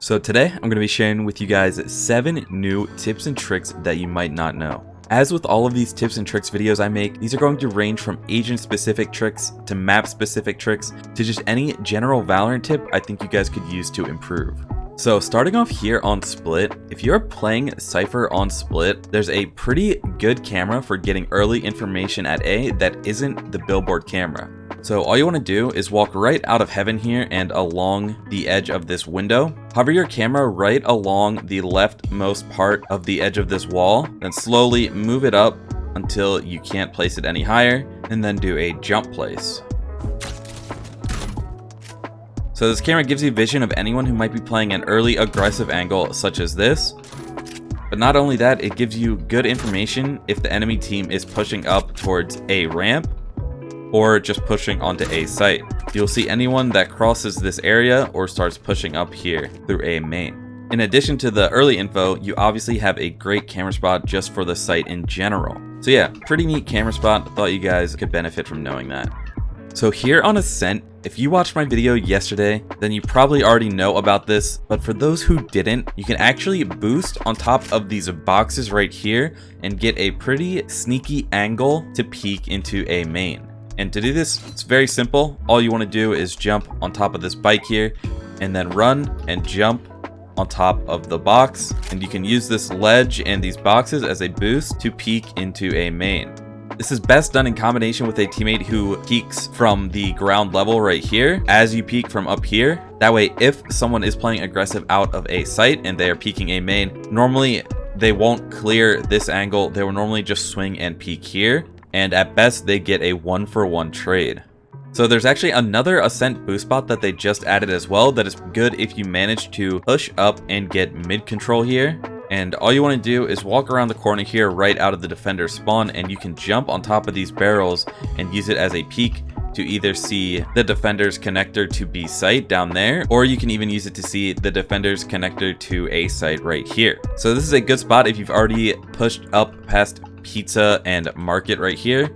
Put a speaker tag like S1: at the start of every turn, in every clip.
S1: So today I'm going to be sharing with you guys 7 new tips and tricks that you might not know. As with all of these tips and tricks videos I make, these are going to range from agent specific tricks to map specific tricks to just any general Valorant tip I think you guys could use to improve. So starting off here on Split, if you're playing CYPHER on Split, there's a pretty good camera for getting early information at A that isn't the billboard camera. So all you want to do is walk right out of heaven here and along the edge of this window. Hover your camera right along the leftmost part of the edge of this wall, then slowly move it up until you can't place it any higher, and then do a jump place. So this camera gives you vision of anyone who might be playing an early aggressive angle such as this. But not only that, it gives you good information if the enemy team is pushing up towards a ramp or just pushing onto a site. You'll see anyone that crosses this area or starts pushing up here through a main. In addition to the early info, you obviously have a great camera spot just for the site in general. So yeah, pretty neat camera spot. Thought you guys could benefit from knowing that. So here on ASCENT, if you watched my video yesterday, then you probably already know about this, but for those who didn't, you can actually boost on top of these boxes right here and get a pretty sneaky angle to peek into a main. And to do this, it's very simple. All you want to do is jump on top of this bike here and then run and jump on top of the box. And you can use this ledge and these boxes as a boost to peek into a main. This is best done in combination with a teammate who peeks from the ground level right here as you peek from up here. That way, if someone is playing aggressive out of a site and they are peeking a main, normally they won't clear this angle. They will normally just swing and peek here. And at best, they get a 1-for-1 trade. So there's actually another ASCENT boost spot that they just added as well that is good if you manage to push up and get mid control here. And all you want to do is walk around the corner here right out of the defender spawn, and you can jump on top of these barrels and use it as a peek to either see the defender's connector to B site down there, or you can even use it to see the defender's connector to A site right here. So this is a good spot if you've already pushed up past Pizza and Market right here.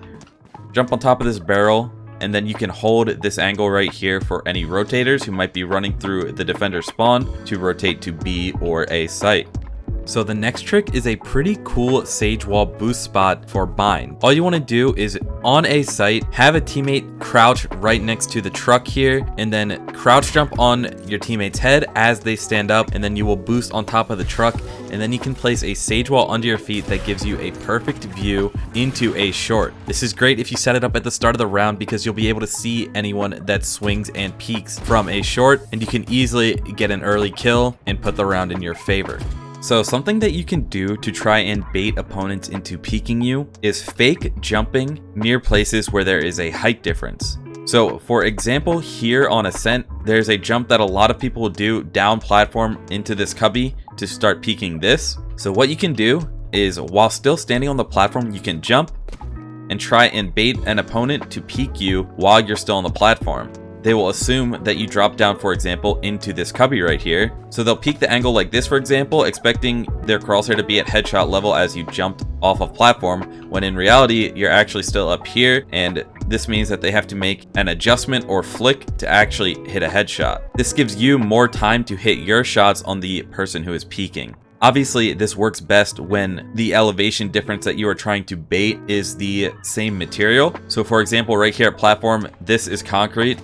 S1: Jump on top of this barrel, and then you can hold this angle right here for any rotators who might be running through the defender spawn to rotate to B or A site. So the next trick is a pretty cool Sage Wall boost spot for bind. All you want to do is on a site, have a teammate crouch right next to the truck here, and then crouch jump on your teammate's head as they stand up, and then you will boost on top of the truck, and then you can place a Sage Wall under your feet that gives you a perfect view into a short. This is great if you set it up at the start of the round because you'll be able to see anyone that swings and peeks from a short, and you can easily get an early kill and put the round in your favor. So something that you can do to try and bait opponents into peeking you is fake jumping near places where there is a height difference. So for example, here on ASCENT, there's a jump that a lot of people will do down platform into this cubby to start peeking this. So what you can do is while still standing on the platform, you can jump and try and bait an opponent to peek you while you're still on the platform. They will assume that you drop down, for example, into this cubby right here. So they'll peek the angle like this, for example, expecting their crosshair to be at headshot level as you jumped off of platform, when in reality, you're actually still up here, and this means that they have to make an adjustment or flick to actually hit a headshot. This gives you more time to hit your shots on the person who is peeking. Obviously, this works best when the elevation difference that you are trying to bait is the same material. So for example, right here at platform, this is concrete,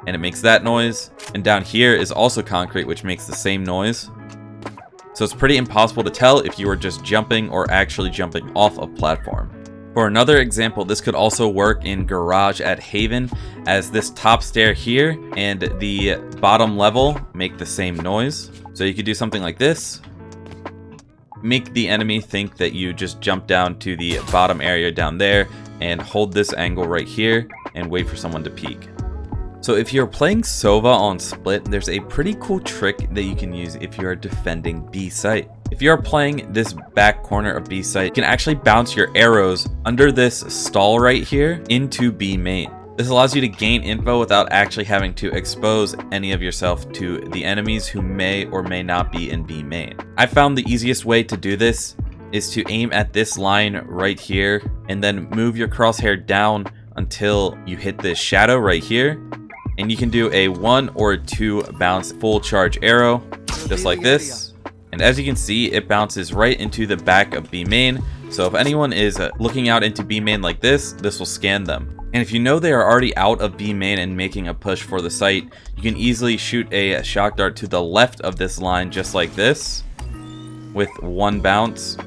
S1: and it makes that noise, and down here is also concrete, which makes the same noise. So it's pretty impossible to tell if you are just jumping or actually jumping off of platform. For another example, this could also work in Garage at Haven, as this top stair here and the bottom level make the same noise. So you could do something like this. Make the enemy think that you just jump down to the bottom area down there and hold this angle right here and wait for someone to peek. So if you're playing SOVA on Split, there's a pretty cool trick that you can use if you're defending B site. If you're playing this back corner of B site, you can actually bounce your arrows under this stall right here into B main. This allows you to gain info without actually having to expose any of yourself to the enemies who may or may not be in B main. I found the easiest way to do this is to aim at this line right here and then move your crosshair down until you hit this shadow right here. And you can do a 1 or 2 bounce full charge arrow just like this. And as you can see, it bounces right into the back of B main. So if anyone is looking out into B main like this will scan them. And if you know they are already out of B main and making a push for the site, you can easily shoot a shock dart to the left of this line just like this, with one bounce,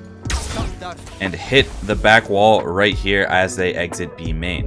S1: and hit the back wall right here as they exit B main.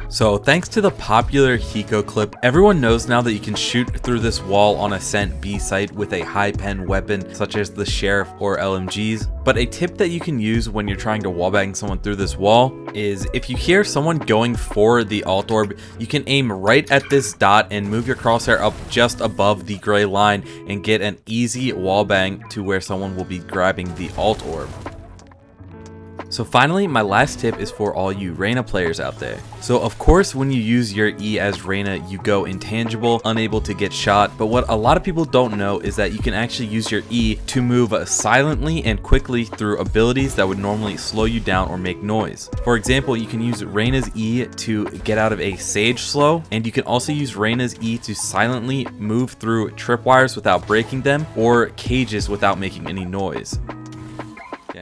S1: So thanks to the popular Hiko clip, everyone knows now that you can shoot through this wall on ASCENT B site with a high pen weapon such as the Sheriff or LMGs. But a tip that you can use when you're trying to wallbang someone through this wall is if you hear someone going for the alt orb, you can aim right at this dot and move your crosshair up just above the gray line and get an easy wallbang to where someone will be grabbing the alt orb. So finally, my last tip is for all you Reyna players out there. So of course, when you use your E as Reyna, you go intangible, unable to get shot. But what a lot of people don't know is that you can actually use your E to move silently and quickly through abilities that would normally slow you down or make noise. For example, you can use Reyna's E to get out of a Sage slow, and you can also use Reyna's E to silently move through tripwires without breaking them or cages without making any noise.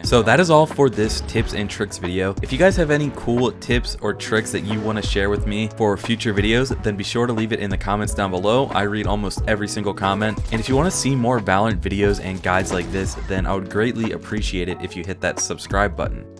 S1: So that is all for this tips and tricks video. If you guys have any cool tips or tricks that you want to share with me for future videos, then be sure to leave it in the comments down below. I read almost every single comment. And if you want to see more Valorant videos and guides like this, then I would greatly appreciate it if you hit that subscribe button.